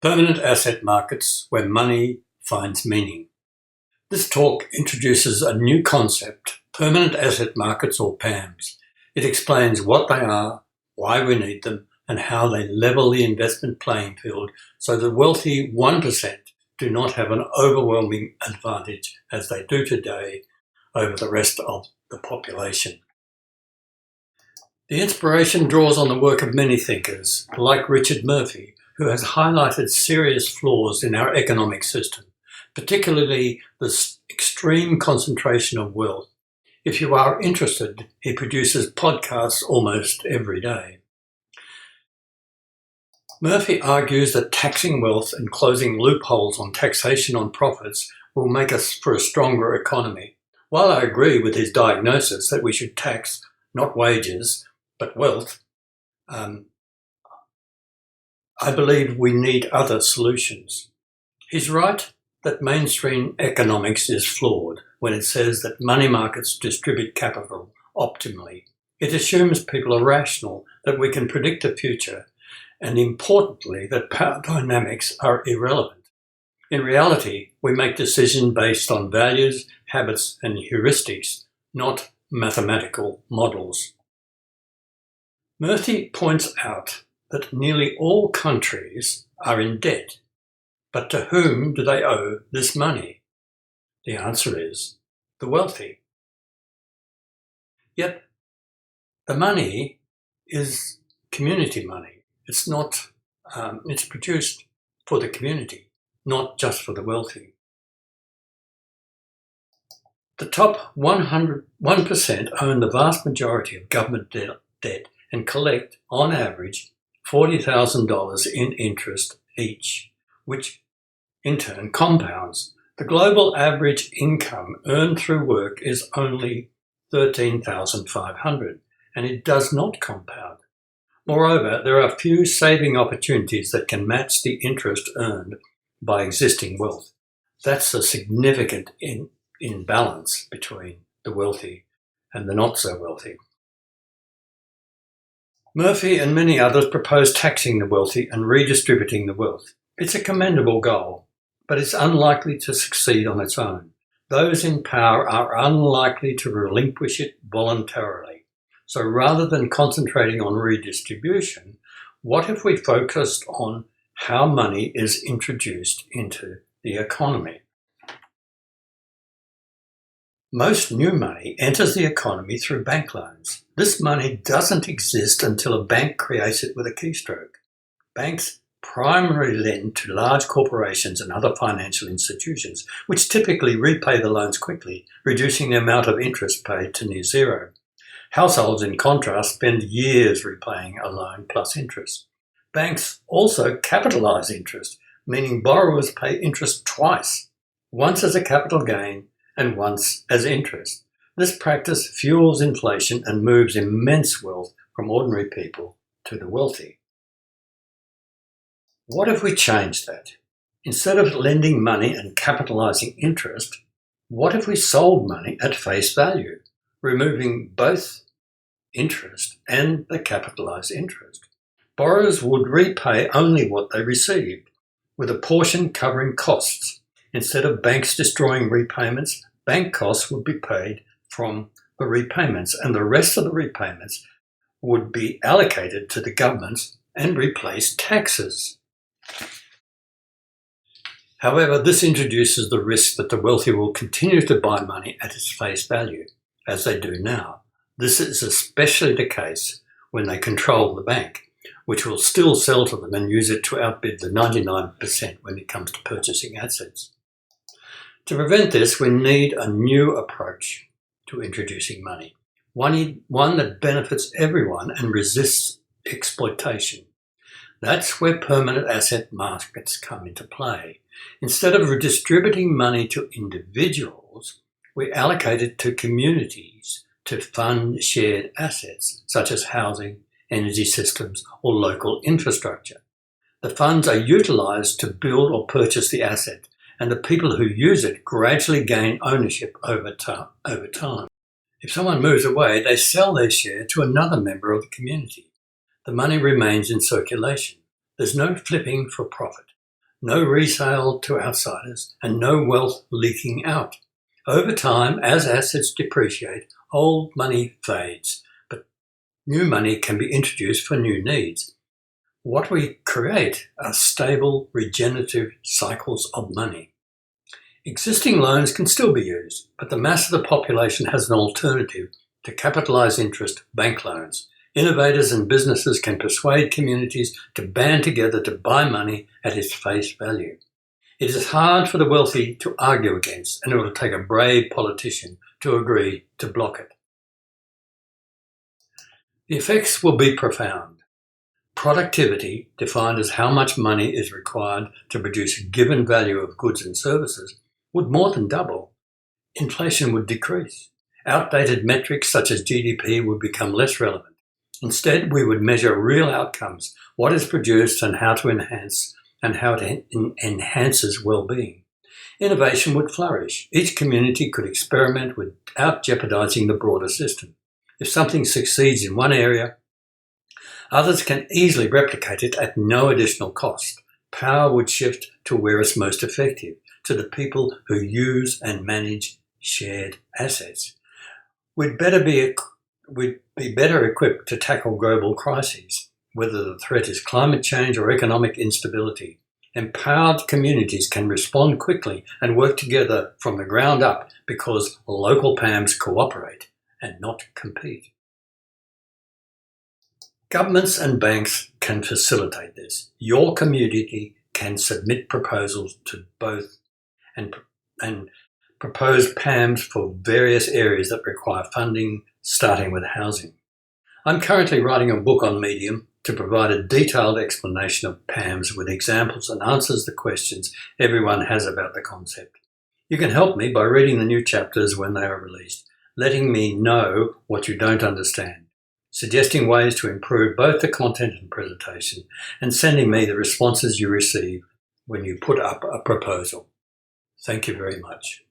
Permanent asset markets where money finds meaning. This talk introduces a new concept, permanent asset markets or PAMS. It explains what they are, why we need them, and how they level the investment playing field so the wealthy 1% do not have an overwhelming advantage as they do today over the rest of the population. The inspiration draws on the work of many thinkers, like Richard Murphy, who has highlighted serious flaws in our economic system, particularly the extreme concentration of wealth. If you are interested, he produces podcasts almost every day. Murphy argues that taxing wealth and closing loopholes on taxation on profits will make us for a stronger economy. While I agree with his diagnosis that we should tax not wages, but wealth, I believe we need other solutions. He's right that mainstream economics is flawed when it says that money markets distribute capital optimally. It assumes people are rational, that we can predict the future, and importantly, that power dynamics are irrelevant. In reality, we make decisions based on values, habits, and heuristics, not mathematical models. Murphy points out that nearly all countries are in debt. But to whom do they owe this money? The answer is the wealthy. Yet the money is community money. It's not. It's produced for the community, not just for the wealthy. The top 1% own the vast majority of government debt and collect, on average, $40,000 in interest each, which in turn compounds. The global average income earned through work is only $13,500, and it does not compound. Moreover, there are few saving opportunities that can match the interest earned by existing wealth. That's a significant imbalance between the wealthy and the not so wealthy. Murphy and many others propose taxing the wealthy and redistributing the wealth. It's a commendable goal, but it's unlikely to succeed on its own. Those in power are unlikely to relinquish it voluntarily. So rather than concentrating on redistribution, what if we focused on how money is introduced into the economy? Most new money enters the economy through bank loans. This money doesn't exist until a bank creates it with a keystroke. Banks primarily lend to large corporations and other financial institutions, which typically repay the loans quickly, reducing the amount of interest paid to near zero. Households, in contrast, spend years repaying a loan plus interest. Banks also capitalize interest, meaning borrowers pay interest twice, once as a capital gain and once as interest. This practice fuels inflation and moves immense wealth from ordinary people to the wealthy. What if we changed that? Instead of lending money and capitalizing interest, what if we sold money at face value, removing both interest and the capitalized interest? Borrowers would repay only what they received, with a portion covering costs. Instead of banks destroying repayments, bank costs would be paid from the repayments, and the rest of the repayments would be allocated to the governments and replace taxes. However, this introduces the risk that the wealthy will continue to buy money at its face value, as they do now. This is especially the case when they control the bank, which will still sell to them and use it to outbid the 99% when it comes to purchasing assets. To prevent this, we need a new approach to introducing money, one that benefits everyone and resists exploitation. That's where permanent asset markets come into play. Instead of redistributing money to individuals, we allocate it to communities to fund shared assets, such as housing, energy systems, or local infrastructure. The funds are utilized to build or purchase the asset, and the people who use it gradually gain ownership over time. If someone moves away, they sell their share to another member of the community. The money remains in circulation. There's no flipping for profit. no resale to outsiders, and no wealth leaking out. Over time, as assets depreciate, old money fades, but new money can be introduced for new needs. What we create are stable, regenerative cycles of money. Existing loans can still be used, but the mass of the population has an alternative to capitalised interest bank loans. Innovators and businesses can persuade communities to band together to buy money at its face value. It is hard for the wealthy to argue against, and it will take a brave politician to agree to block it. The effects will be profound. Productivity, defined as how much money is required to produce a given value of goods and services, would more than double. Inflation would decrease. Outdated metrics such as GDP would become less relevant. Instead, we would measure real outcomes, what is produced and how it enhances well-being. Innovation would flourish. Each community could experiment without jeopardizing the broader system. If something succeeds in one area, others can easily replicate it at no additional cost. Power would shift to where it's most effective, to the people who use and manage shared assets. We'd be better equipped to tackle global crises, whether the threat is climate change or economic instability. Empowered communities can respond quickly and work together from the ground up because local PAMS cooperate and not compete. Governments and banks can facilitate this. Your community can submit proposals to both and propose PAMS for various areas that require funding, starting with housing. I'm currently writing a book on Medium to provide a detailed explanation of PAMS with examples and answers the questions everyone has about the concept. You can help me by reading the new chapters when they are released, letting me know what you don't understand, suggesting ways to improve both the content and presentation, and sending me the responses you receive when you put up a proposal. Thank you very much.